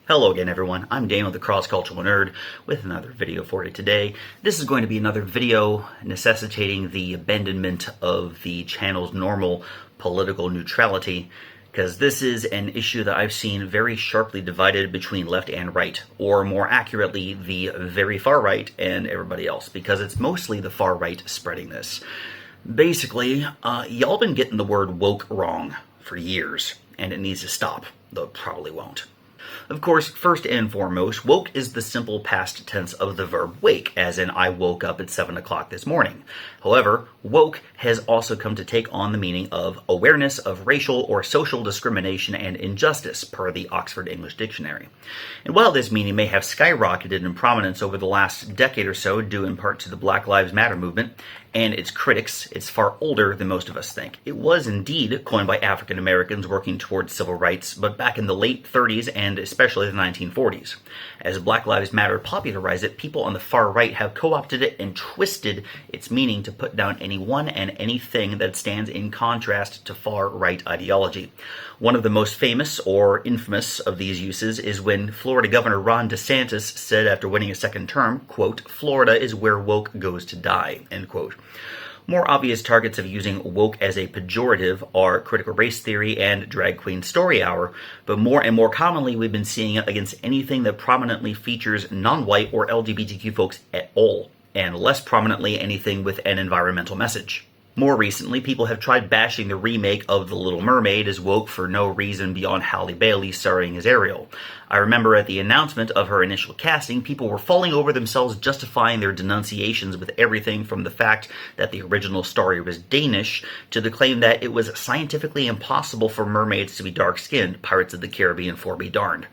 Hello again everyone, I'm Daniel the Cross-Cultural Nerd with another video for you today. This is going to be another video necessitating the abandonment of the channel's normal political neutrality, because this is an issue that I've seen very sharply divided between left and right, or more accurately, the very far right and everybody else, because it's mostly the far right spreading this. Basically, y'all been getting the word woke wrong for years, and it needs to stop, though it probably won't. Of course, first and foremost, woke is the simple past tense of the verb wake, as in I woke up at 7 o'clock this morning. However, woke has also come to take on the meaning of awareness of racial or social discrimination and injustice, per the Oxford English Dictionary. And while this meaning may have skyrocketed in prominence over the last decade or so, due in part to the Black Lives Matter movement and its critics, it's far older than most of us think. It was indeed coined by African Americans working towards civil rights, but back in the late 30s and especially the 1940s. As Black Lives Matter popularized it, people on the far right have co-opted it and twisted its meaning to put down anyone and anything that stands in contrast to far right ideology. One of the most famous or infamous of these uses is when Florida Governor Ron DeSantis said after winning a second term, quote, "Florida is where woke goes to die," end quote. More obvious targets of using woke as a pejorative are critical race theory and drag queen story hour, but more and more commonly we've been seeing it against anything that prominently features non-white or LGBTQ folks at all, and less prominently anything with an environmental message. More recently, people have tried bashing the remake of The Little Mermaid as woke for no reason beyond Halle Bailey starring as Ariel. I remember at the announcement of her initial casting, people were falling over themselves justifying their denunciations with everything from the fact that the original story was Danish to the claim that it was scientifically impossible for mermaids to be dark-skinned. Pirates of the Caribbean 4 be darned.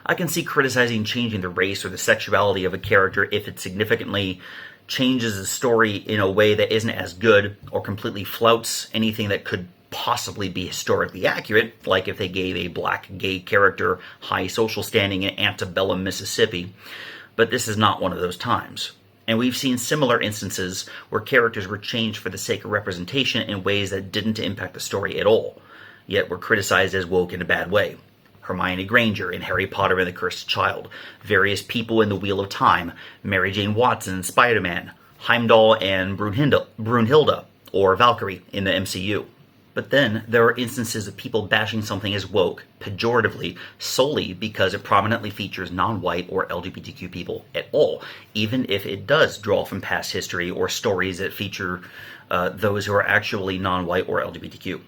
I can see criticizing changing the race or the sexuality of a character if it significantly changes the story in a way that isn't as good or completely flouts anything that could possibly be historically accurate, like if they gave a black gay character high social standing in antebellum Mississippi. But this is not one of those times. And we've seen similar instances where characters were changed for the sake of representation in ways that didn't impact the story at all, yet were criticized as woke in a bad way. Hermione Granger in Harry Potter and the Cursed Child, various people in The Wheel of Time, Mary Jane Watson in Spider-Man, Heimdall and Brunhilde, or Valkyrie in the MCU. But then there are instances of people bashing something as woke, pejoratively, solely because it prominently features non-white or LGBTQ people at all, even if it does draw from past history or stories that feature those who are actually non-white or LGBTQ.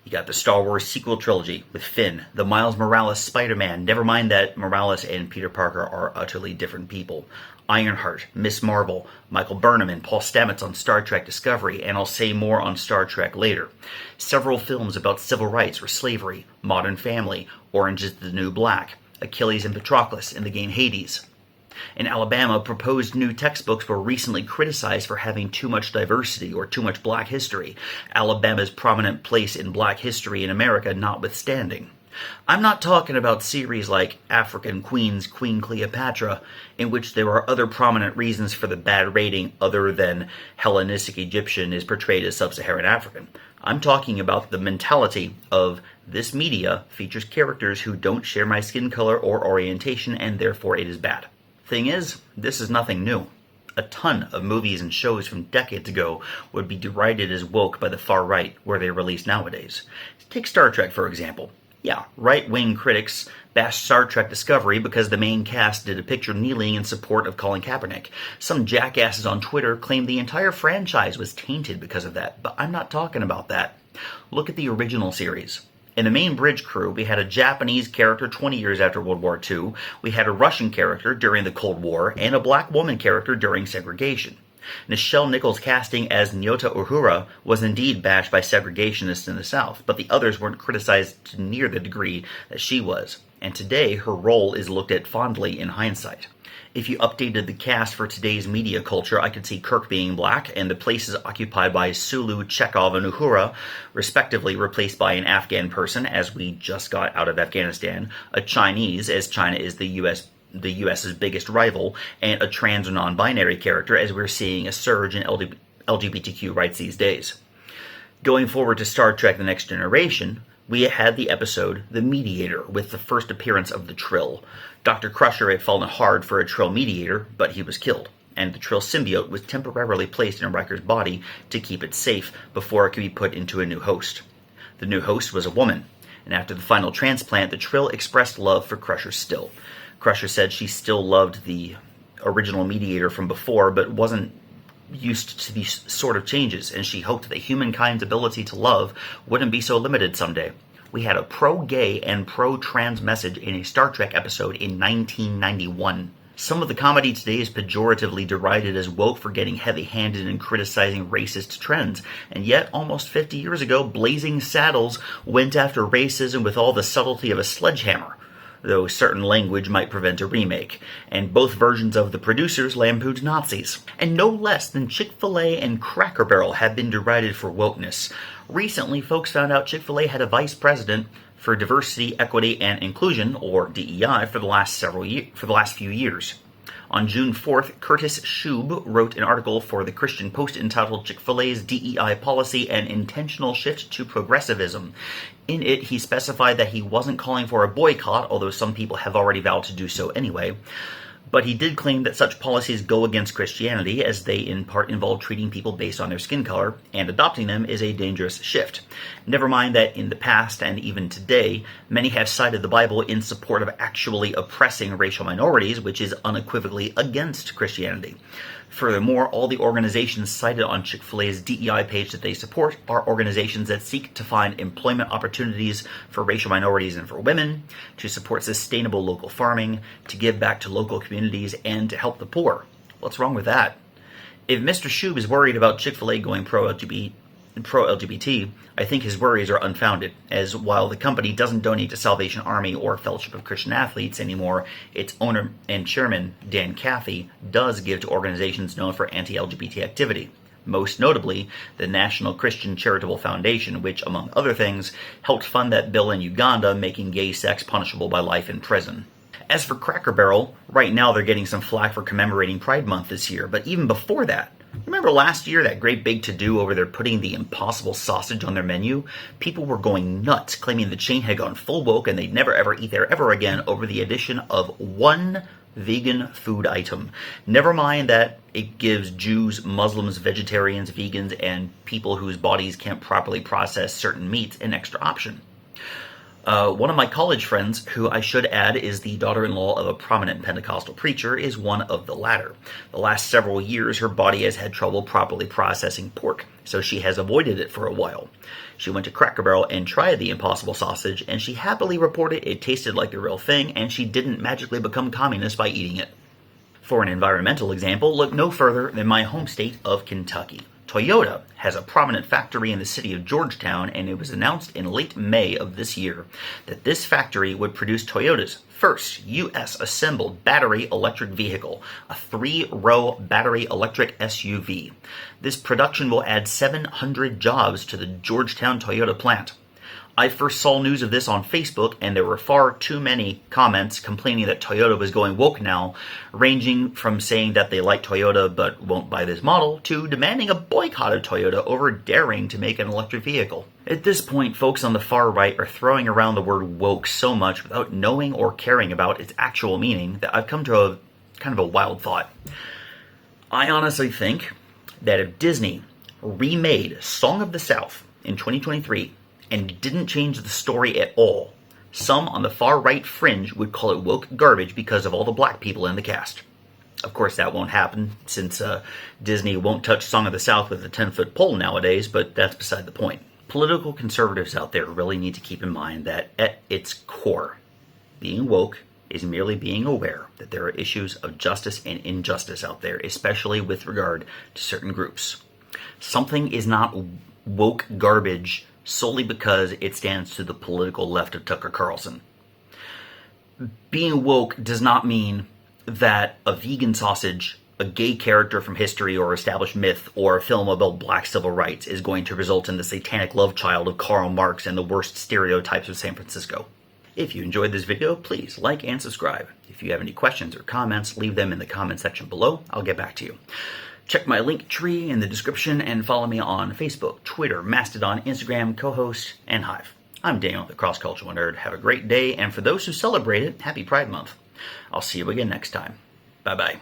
You got the Star Wars sequel trilogy with Finn, the Miles Morales Spider-Man, never mind that Morales and Peter Parker are utterly different people, Ironheart, Miss Marvel, Michael Burnham and Paul Stamets on Star Trek Discovery, and I'll say more on Star Trek later. Several films about civil rights or slavery, Modern Family, Orange is the New Black, Achilles and Patroclus in the game Hades. In Alabama, proposed new textbooks were recently criticized for having too much diversity or too much black history, Alabama's prominent place in black history in America notwithstanding. I'm not talking about series like African Queens, Queen Cleopatra, in which there are other prominent reasons for the bad rating other than Hellenistic Egyptian is portrayed as sub-Saharan African. I'm talking about the mentality of this media features characters who don't share my skin color or orientation and therefore it is bad. Thing is, this is nothing new. A ton of movies and shows from decades ago would be derided as woke by the far right where they're released nowadays. Take Star Trek, for example. Yeah, right-wing critics bashed Star Trek Discovery because the main cast did a picture kneeling in support of Colin Kaepernick. Some jackasses on Twitter claimed the entire franchise was tainted because of that, but I'm not talking about that. Look at the original series. In the main bridge crew, we had a Japanese character 20 years after World War II, we had a Russian character during the Cold War, and a black woman character during segregation. Nichelle Nichols' casting as Nyota Uhura was indeed bashed by segregationists in the South, but the others weren't criticized to near the degree that she was, and today her role is looked at fondly in hindsight. If you updated the cast for today's media culture, I could see Kirk being black and the places occupied by Sulu, Chekhov, and Uhura, respectively replaced by an Afghan person, as we just got out of Afghanistan, a Chinese, as China is the US's biggest rival, and a trans or non-binary character, as we're seeing a surge in LGBTQ rights these days. Going forward to Star Trek The Next Generation, we had the episode The Mediator with the first appearance of the Trill. Dr. Crusher had fallen hard for a Trill mediator, but he was killed, and the Trill symbiote was temporarily placed in Riker's body to keep it safe before it could be put into a new host. The new host was a woman, and after the final transplant, the Trill expressed love for Crusher still. Crusher said she still loved the original mediator from before, but wasn't used to these sort of changes, and she hoped that humankind's ability to love wouldn't be so limited someday. We had a pro-gay and pro-trans message in a Star Trek episode in 1991. Some of the comedy today is pejoratively derided as woke for getting heavy-handed and criticizing racist trends, and yet almost 50 years ago, Blazing Saddles went after racism with all the subtlety of a sledgehammer, though certain language might prevent a remake, and both versions of the producers lampooned Nazis. And no less than Chick-fil-A and Cracker Barrel have been derided for wokeness. Recently, folks found out Chick-fil-A had a vice president for diversity, equity, and inclusion, or DEI, for the last few years. On June 4th, Curtis Shube wrote an article for the Christian Post entitled Chick-fil-A's DEI Policy and Intentional Shift to Progressivism. In it, he specified that he wasn't calling for a boycott, although some people have already vowed to do so anyway. But he did claim that such policies go against Christianity, as they in part involve treating people based on their skin color, and adopting them is a dangerous shift. Never mind that in the past, and even today, many have cited the Bible in support of actually oppressing racial minorities, which is unequivocally against Christianity. Furthermore, all the organizations cited on Chick-fil-A's DEI page that they support are organizations that seek to find employment opportunities for racial minorities and for women, to support sustainable local farming, to give back to local communities, and to help the poor. What's wrong with that? If Mr. Shube is worried about Chick-fil-A going pro-LGBT, I think his worries are unfounded, as while the company doesn't donate to Salvation Army or Fellowship of Christian Athletes anymore, its owner and chairman, Dan Cathy, does give to organizations known for anti-LGBT activity. Most notably, the National Christian Charitable Foundation, which, among other things, helped fund that bill in Uganda making gay sex punishable by life in prison. As for Cracker Barrel, right now they're getting some flack for commemorating Pride Month this year, but even before that, remember last year, that great big to-do over there putting the Impossible sausage on their menu? People were going nuts, claiming the chain had gone full woke and they'd never ever eat there ever again over the addition of one vegan food item. Never mind that it gives Jews, Muslims, vegetarians, vegans, and people whose bodies can't properly process certain meats an extra option. One of my college friends, who I should add is the daughter-in-law of a prominent Pentecostal preacher, is one of the latter. The last several years, her body has had trouble properly processing pork, so she has avoided it for a while. She went to Cracker Barrel and tried the Impossible sausage, and she happily reported it tasted like the real thing, and she didn't magically become communist by eating it. For an environmental example, look no further than my home state of Kentucky. Toyota has a prominent factory in the city of Georgetown, and it was announced in late May of this year that this factory would produce Toyota's first U.S.-assembled battery electric vehicle, a 3-row battery electric SUV. This production will add 700 jobs to the Georgetown Toyota plant. I first saw news of this on Facebook, and there were far too many comments complaining that Toyota was going woke now, ranging from saying that they like Toyota but won't buy this model, to demanding a boycott of Toyota over daring to make an electric vehicle. At this point, folks on the far right are throwing around the word woke so much without knowing or caring about its actual meaning that I've come to a kind of a wild thought. I honestly think that if Disney remade Song of the South in 2023, and didn't change the story at all, some on the far right fringe would call it woke garbage because of all the black people in the cast. Of course, that won't happen, since Disney won't touch Song of the South with a 10-foot pole nowadays, but that's beside the point. Political conservatives out there really need to keep in mind that at its core, being woke is merely being aware that there are issues of justice and injustice out there, especially with regard to certain groups. Something is not woke garbage solely because it stands to the political left of Tucker Carlson. Being woke does not mean that a vegan sausage, a gay character from history or established myth, or a film about black civil rights is going to result in the satanic love child of Karl Marx and the worst stereotypes of San Francisco. If you enjoyed this video, please like and subscribe. If you have any questions or comments, leave them in the comment section below. I'll get back to you. Check my link tree in the description and follow me on Facebook, Twitter, Mastodon, Instagram, Co-host, and Hive. I'm Daniel, the cross-cultural nerd. Have a great day, and for those who celebrate it, happy Pride Month. I'll see you again next time. Bye-bye.